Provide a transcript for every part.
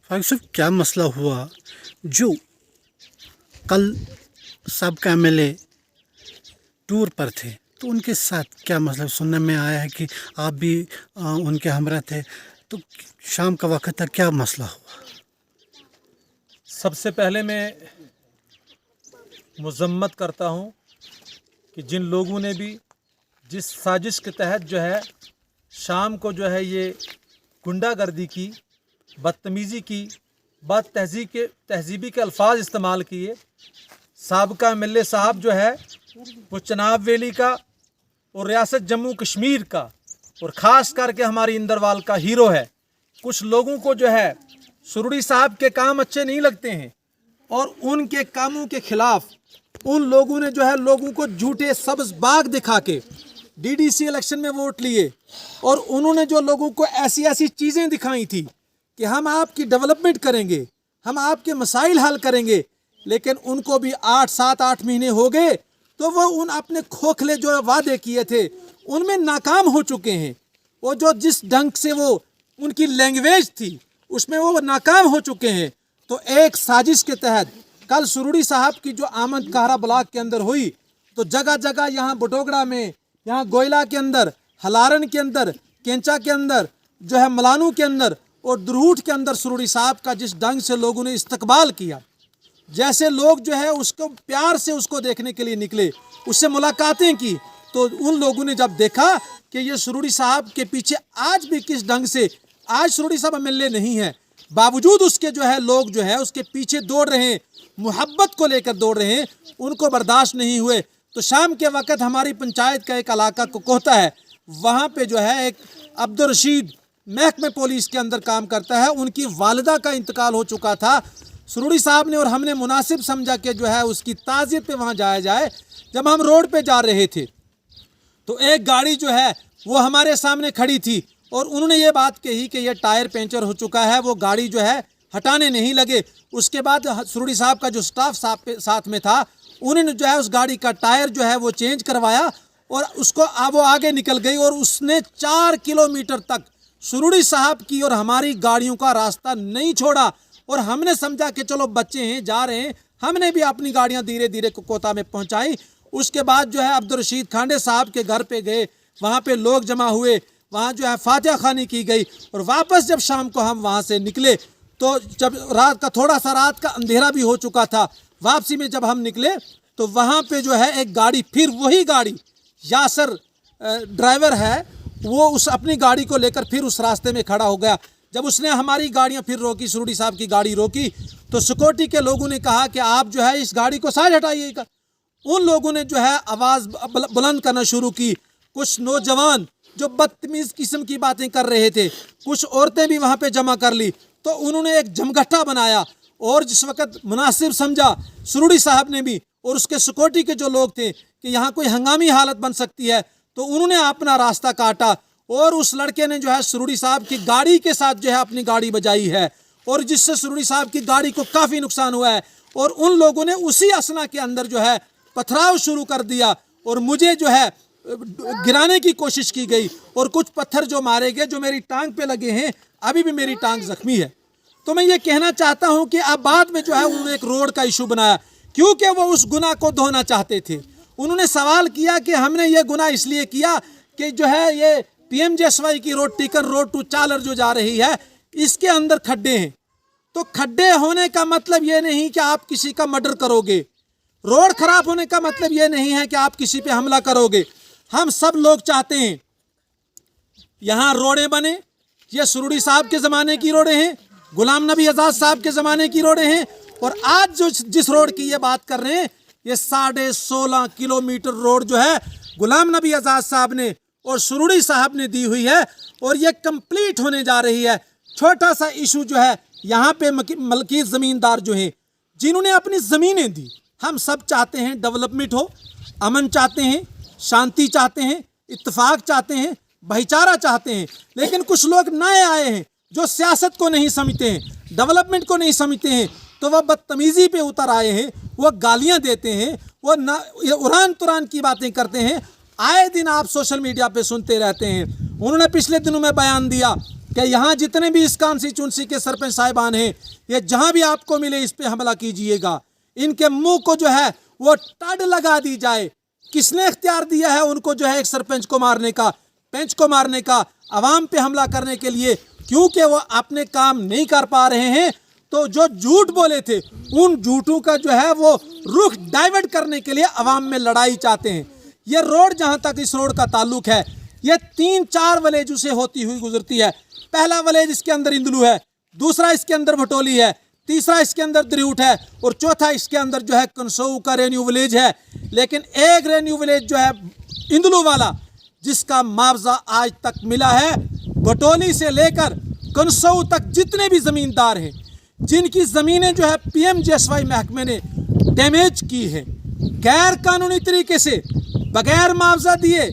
फारूक साहब, क्या मसला हुआ जो कल सबका एमएलए टूर पर थे, तो उनके साथ क्या मसला? सुनने में आया है कि आप भी उनके हमरा थे, तो शाम का वक्त था, क्या मसला हुआ? सबसे पहले मैं मज़म्मत करता हूँ कि जिन लोगों ने भी जिस साजिश के तहत जो है शाम को जो है ये गुंडागर्दी की, बदतमीज़ी की, तहजीबी के अल्फाज इस्तेमाल किए। साबका एमएलए साहब जो है वो चनाब वैली का और रियासत जम्मू कश्मीर का और ख़ास करके हमारी इंदरवाल का हीरो है। कुछ लोगों को जो है सुरुड़ी साहब के काम अच्छे नहीं लगते हैं और उनके कामों के खिलाफ उन लोगों ने जो है लोगों को झूठे सब्ज बाग दिखा के डीडीसी इलेक्शन में वोट लिए और उन्होंने जो लोगों को ऐसी ऐसी चीज़ें दिखाई थी कि हम आपकी डेवलपमेंट करेंगे, हम आपके मसाइल हल करेंगे, लेकिन उनको भी 7-8 महीने हो गए तो वो उन अपने खोखले जो वादे किए थे उनमें नाकाम हो चुके हैं। वो जो जिस ढंग से वो उनकी लैंग्वेज थी उसमें वो नाकाम हो चुके हैं। तो एक साजिश के तहत कल सुरुड़ी साहब की जो आमद कहरा ब्लॉक के अंदर हुई, तो जगह जगह यहाँ बटोगड़ा में, यहाँ गोयला के अंदर, हलारन के अंदर, केंचा के अंदर, जो है मलानू के अंदर और दुरूठ के अंदर सुरुड़ी साहब का जिस ढंग से लोगों ने इस्तकबाल किया, जैसे लोग जो है उसको प्यार से उसको देखने के लिए निकले, उससे मुलाकातें की, तो उन लोगों ने जब देखा कि ये सुरुड़ी साहब के पीछे आज भी किस ढंग से, आज सुरुड़ी साहब एमएलए नहीं है, बावजूद उसके जो है लोग जो है उसके पीछे दौड़ रहे हैं, मोहब्बत को लेकर दौड़ रहे हैं, उनको बर्दाश्त नहीं हुए। तो शाम के वक्त हमारी पंचायत का एक इलाका को कोहता है, वहाँ पे जो है एक अब्दुल रशीद महकमे पुलिस के अंदर काम करता है, उनकी वालिदा का इंतकाल हो चुका था। सुरुड़ी साहब ने और हमने मुनासिब समझा कि जो है उसकी ताज़ियत पे वहाँ जाया जाए। जब हम रोड पे जा रहे थे तो एक गाड़ी जो है वो हमारे सामने खड़ी थी और उन्होंने ये बात कही कि ये टायर पंचर हो चुका है, वो गाड़ी जो है हटाने नहीं लगे। उसके बाद सुरुड़ी साहब का जो स्टाफ साथ में था उन्होंने जो है उस गाड़ी का टायर जो है वो चेंज करवाया और उसको वो आगे निकल गई और उसने 4 किलोमीटर तक सुरुड़ी साहब की और हमारी गाड़ियों का रास्ता नहीं छोड़ा। और हमने समझा कि चलो बच्चे हैं, जा रहे हैं, हमने भी अपनी गाड़ियां धीरे धीरे कोता में पहुंचाई। उसके बाद जो है अब्दुल रशीद खांडे साहब के घर पे गए, वहाँ पे लोग जमा हुए, वहाँ जो है फातिहा खानी की गई और वापस जब शाम को हम वहाँ से निकले तो जब रात का थोड़ा सा रात का अंधेरा भी हो चुका था, वापसी में जब हम निकले तो वहाँ पे जो है एक गाड़ी, फिर वही गाड़ी, यासर ड्राइवर है, वो उस अपनी गाड़ी को लेकर फिर उस रास्ते में खड़ा हो गया। जब उसने हमारी गाड़ियां फिर रोकी, सुरुड़ी साहब की गाड़ी रोकी, तो सिक्योरिटी के लोगों ने कहा कि आप जो है इस गाड़ी को साइड हटाइएगा। उन लोगों ने जो है आवाज़ बुलंद करना शुरू की। कुछ नौजवान जो बदतमीज़ किस्म की बातें कर रहे थे, कुछ औरतें भी वहाँ पे जमा कर ली, तो उन्होंने एक जमघटा बनाया और जिस वक़्त मुनासिब समझा सुरुड़ी साहब ने भी और उसके सिक्योरिटी के जो लोग थे कि यहाँ कोई हंगामी हालत बन सकती है, तो उन्होंने अपना रास्ता काटा और उस लड़के ने जो है सुरुड़ी साहब की गाड़ी के साथ जो है अपनी गाड़ी बजाई है और जिससे सुरुड़ी साहब की गाड़ी को काफ़ी नुकसान हुआ है। और उन लोगों ने उसी असना के अंदर जो है पथराव शुरू कर दिया और मुझे जो है गिराने की कोशिश की गई और कुछ पत्थर जो मारे गए जो मेरी टांग पे लगे हैं, अभी भी मेरी टांग जख्मी है। तो मैं ये कहना चाहता हूँ कि अब बाद में जो है उन्होंने एक रोड का इशू बनाया, क्योंकि वो उस गुनाह को धोना चाहते थे। उन्होंने सवाल किया कि हमने ये गुनाह इसलिए किया कि जो है ये पीएमजीएसवाई की रोड, टीकन रोड टू चालर जो जा रही है, इसके अंदर खड्डे हैं। तो खड्डे होने का मतलब ये नहीं कि आप किसी का मर्डर करोगे, रोड खराब होने का मतलब ये नहीं है कि आप किसी पे हमला करोगे। हम सब लोग चाहते हैं यहाँ रोडें बने। ये सुरुड़ी साहब के ज़माने की रोडें हैं, गुलाम नबी आज़ाद साहब के ज़माने की रोडें हैं और आज जो जिस रोड की ये बात कर रहे हैं, ये 16.5 किलोमीटर रोड जो है गुलाम नबी आज़ाद साहब ने और सुरुड़ी साहब ने दी हुई है और ये कंप्लीट होने जा रही है। छोटा सा इशू जो है यहाँ पे मलकीत ज़मींदार जो हैं जिन्होंने अपनी ज़मीनें दी, हम सब चाहते हैं डेवलपमेंट हो, अमन चाहते हैं, शांति चाहते हैं, इत्तेफाक चाहते हैं, भाईचारा चाहते हैं, लेकिन कुछ लोग नए आए हैं जो सियासत को नहीं समझते हैं, डेवलपमेंट को नहीं समझते हैं, तो वह बदतमीज़ी पे उतर आए हैं, वह गालियाँ देते हैं, वह उड़ान तुरान की बातें करते हैं। आए दिन आप सोशल मीडिया पे सुनते रहते हैं। उन्होंने पिछले दिनों में बयान दिया कि यहाँ जितने भी इस कॉन्स्टिट्यूंसी के सरपंच साहिबान हैं, ये जहाँ भी आपको मिले इस पे हमला कीजिएगा। इनके मुंह को जो है वो टड लगा दी जाए। किसने इख्तियार दिया है उनको जो है एक सरपंच को मारने का, पंच को मारने का, आवाम पे हमला करने के लिए? क्योंकि वो अपने काम नहीं कर पा रहे हैं, तो जो झूठ बोले थे उन झूठों का जो है वो रुख डाइवर्ट करने के लिए आवाम में लड़ाई चाहते हैं। ये रोड, जहाँ तक इस रोड का ताल्लुक है, ये 3-4 विलेजों से होती हुई गुजरती है। पहला विलेज इसके अंदर इंदलू है, दूसरा इसके अंदर भटोली है, तीसरा इसके अंदर द्रियूट है और चौथा इसके अंदर जो है कंसोऊ का रेन्यू विलेज है। लेकिन एक रेन्यू विलेज जो है इंदलू वाला, जिसका मुआवजा आज तक मिला है, भटोली से लेकर कंसोऊ तक जितने भी ज़मींदार हैं जिनकी ज़मीनें जो है PMGSY महकमे ने डैमेज की है, गैर कानूनी तरीके से बगैर मुआवजा दिए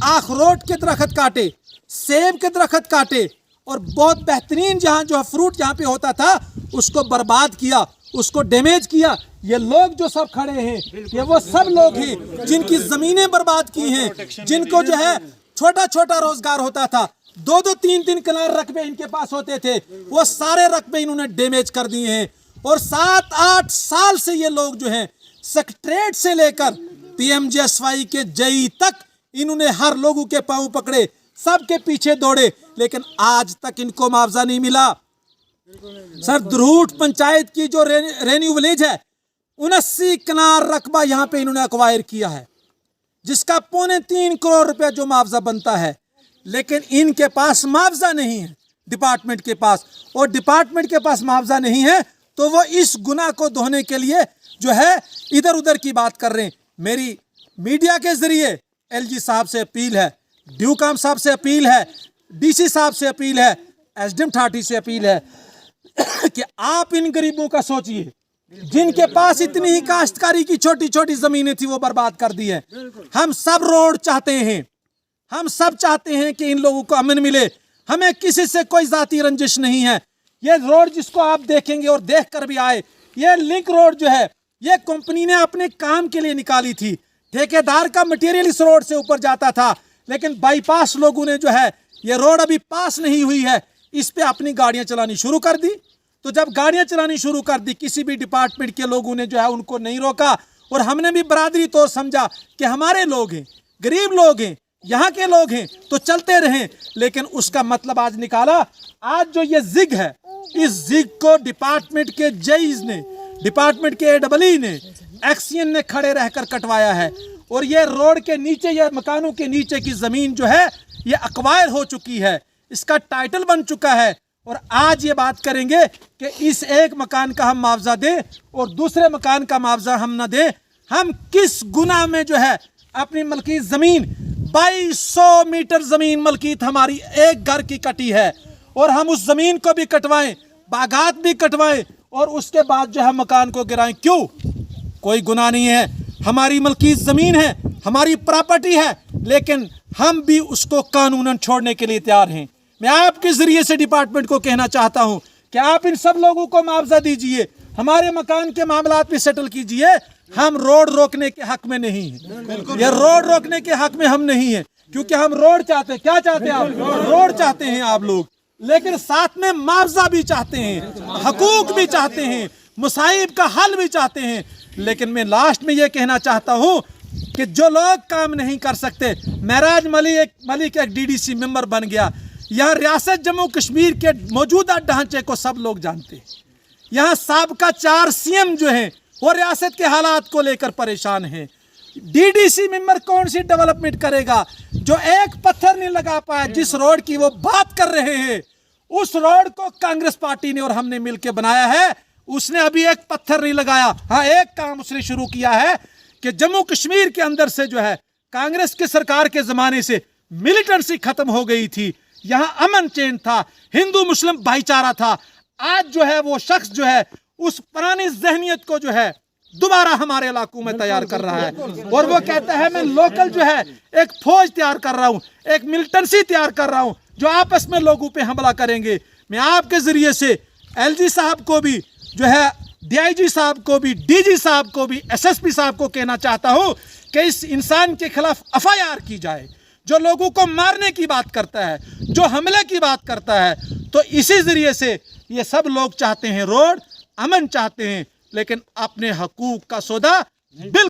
अखरोट के दरख्त काटे, सेब के दरख्त काटे और बहुत बेहतरीन जहाँ जो फ्रूट जहाँ पे होता था उसको बर्बाद किया, उसको डैमेज किया। ये लोग जो सब खड़े हैं ये वो सब लोग हैं जिनकी ज़मीनें बर्बाद की हैं, जिनको जो है छोटा छोटा रोजगार होता था, 2-2, 3-3 कनाल रकबे इनके पास होते थे, वो सारे रकबे इन्होंने डैमेज कर दिए हैं। और 7-8 साल से ये लोग जो हैं सेक्रेटरीट से लेकर PMGSY के JE तक इन्होंने हर लोगों के पांव पकड़े, सबके पीछे दौड़े, लेकिन आज तक इनको मुआवजा नहीं मिला। सर, द्रूट पंचायत की जो रेन्यू विलेज है 79 कनाल रकबा यहाँ पे इन्होंने एक्वायर किया है, जिसका 3.25 करोड़ रुपया जो मुआवजा बनता है, लेकिन इनके पास मुआवजा नहीं है डिपार्टमेंट के पास। और डिपार्टमेंट के पास मुआवजा नहीं है तो वो इस गुनाह को धोने के लिए जो है इधर उधर की बात कर रहे हैं। मेरी मीडिया के जरिए LG साहब से अपील है, ड्यूकाम साहब से अपील है, DC साहब से अपील है, SDM ठाठी से अपील है कि आप इन गरीबों का सोचिए, जिनके पास इतनी ही काश्तकारी की छोटी छोटी जमीनें थी वो बर्बाद कर दी है। हम सब रोड चाहते हैं, हम सब चाहते हैं कि इन लोगों को अमन मिले, हमें किसी से कोई जाती रंजिश नहीं है। ये रोड जिसको आप देखेंगे और देख कर भी आए, ये लिंक रोड जो है ये कंपनी ने अपने काम के लिए निकाली थी। ठेकेदार का मटेरियल इस रोड से ऊपर जाता था, लेकिन बाईपास लोगों ने जो है ये रोड अभी पास नहीं हुई है, इस पे अपनी गाड़ियां चलानी शुरू कर दी। तो जब गाड़ियां चलानी शुरू कर दी, किसी भी डिपार्टमेंट के लोगों ने जो है उनको नहीं रोका, और हमने भी बरादरी तो समझा कि हमारे लोग हैं, गरीब लोग हैं, यहाँ के लोग हैं, तो चलते रहें। लेकिन उसका मतलब आज निकाला, आज जो ये जिग है, इस जिग को डिपार्टमेंट के JEs ने, डिपार्टमेंट के AEE ने, एक्सियन ने खड़े रहकर कटवाया है। और ये रोड के नीचे, ये मकानों के नीचे की जमीन जो है ये एक्वायर हो चुकी है, इसका टाइटल बन चुका है। और आज ये बात करेंगे कि इस एक मकान का हम मुआवजा दें और दूसरे मकान का मुआवजा हम न दें। हम किस गुनाह में जो है अपनी मलकी जमीन, 2200 मीटर जमीन मलकीत हमारी एक घर की कटी है, और हम उस जमीन को भी कटवाएं, बागात भी कटवाएं और उसके बाद जो है मकान को गिराएं? क्यों? कोई गुनाह नहीं है, हमारी मलकीत जमीन है, हमारी प्रॉपर्टी है, लेकिन हम भी उसको कानूनन छोड़ने के लिए तैयार हैं। मैं आपके जरिए से डिपार्टमेंट को कहना चाहता हूं कि आप इन सब लोगों को मुआवजा दीजिए, हमारे मकान के मामलात भी सेटल कीजिए। हम रोड रोकने के हक में नहीं हैं, ये रोड रोकने के हक में हम नहीं हैं, क्योंकि हम रोड चाहते हैं। क्या चाहते हैं आप? रोड चाहते हैं आप लोग, लेकिन साथ में मुआवजा भी चाहते हैं, हकूक भी चाहते हैं, मुसाइब का हल भी चाहते हैं। लेकिन मैं लास्ट में ये कहना चाहता हूँ कि जो लोग काम नहीं कर सकते, महराज मलिक एक DDC मेंबर बन गया। यहाँ रियासत जम्मू कश्मीर के मौजूदा ढांचे को सब लोग जानते हैं। यहाँ साबका 4 CM जो हैं वो रियासत के हालात को लेकर परेशान हैं। DDC मेंबर कौन सी डेवलपमेंट करेगा जो एक पत्थर नहीं लगा पाया? जिस रोड की वो बात कर रहे हैं उस रोड को कांग्रेस पार्टी ने और हमने मिलकर बनाया है, उसने अभी एक पत्थर नहीं लगाया। हाँ, एक काम उसने शुरू किया है कि जम्मू कश्मीर के अंदर से जो है कांग्रेस की सरकार के जमाने से मिलिटेंसी खत्म हो गई थी, यहाँ अमन चैन था, हिंदू मुस्लिम भाईचारा था। आज जो है वो शख्स जो है उस पुरानी जहनियत को जो है दोबारा हमारे इलाकों में तैयार कर रहा है, और वो कहता है मैं लोकल जो है एक फौज तैयार कर रहा हूँ, एक मिलिटेंसी तैयार कर रहा हूँ जो आपस में लोगों पे हमला करेंगे। मैं आपके जरिए से LG साहब को भी जो है, DIG साहब को भी, DG साहब को भी, SSP साहब को कहना चाहता हूँ कि इस इंसान के खिलाफ FIR की जाए, जो लोगों को मारने की बात करता है, जो हमले की बात करता है। तो इसी ज़रिए से ये सब लोग चाहते हैं रोड, अमन चाहते हैं, लेकिन अपने हकूक़ का सौदा बिल्कुल